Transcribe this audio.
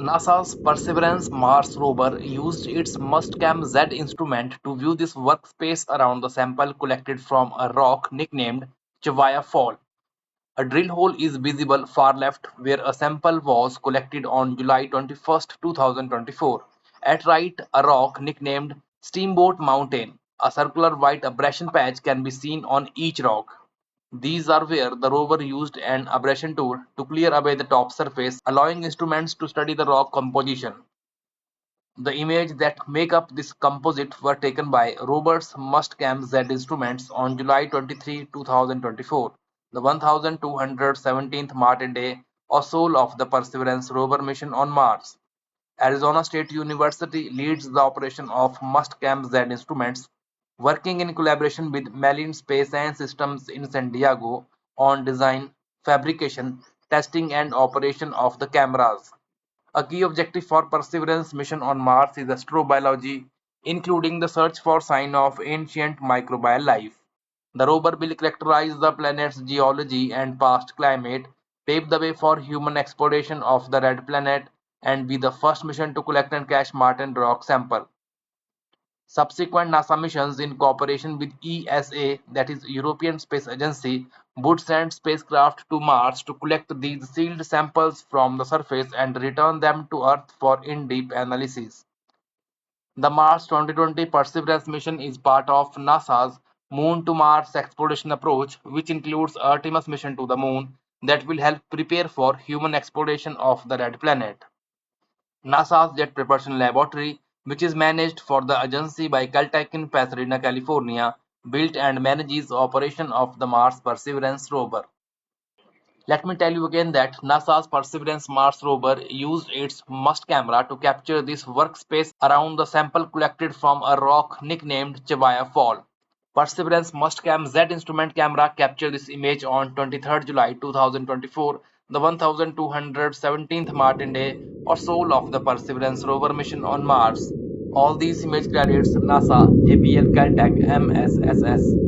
NASA's Perseverance Mars rover used its Mustcam Z instrument to view this workspace around the sample collected from a rock nicknamed Chevaya Fall. A drill hole is visible far left where a sample was collected on July 21, 2024. At right, a rock nicknamed Steamboat Mountain. A circular white abrasion patch can be seen on each rock. These are where the rover used an abrasion tool to clear away the top surface, allowing instruments to study the rock composition. The images that make up this composite were taken by rover's Mustcam Z instruments on July 23, 2024, the 1217th Martin day or soul of the Perseverance rover mission on Mars. Arizona State University leads the operation of Mustcam Z instruments, working in collaboration with Malin Space Science Systems in San Diego on design, fabrication, testing and operation of the cameras. A key objective for Perseverance mission on Mars is astrobiology, including the search for signs of ancient microbial life. The rover will characterize the planet's geology and past climate, pave the way for human exploration of the red planet, and be the first mission to collect and cache Martian rock sample. Subsequent NASA missions in cooperation with ESA, that is European Space Agency, would send spacecraft to Mars to collect these sealed samples from the surface and return them to Earth for in-depth analysis. The Mars 2020 Perseverance mission is part of NASA's Moon to Mars exploration approach, which includes Artemis mission to the Moon that will help prepare for human exploration of the red planet. NASA's Jet Propulsion Laboratory, which is managed for the agency by Caltech in Pasadena, California, built and manages operation of the Mars Perseverance rover. Let me tell you again that NASA's Perseverance Mars rover used its MUST camera to capture this workspace around the sample collected from a rock nicknamed Chevaya Fall. Perseverance Mustcam Z instrument camera captured this image on 23rd July 2024, the 1217th Martin day or soul of the Perseverance rover mission on Mars. All these image credits NASA, JPL, Caltech, MSSS.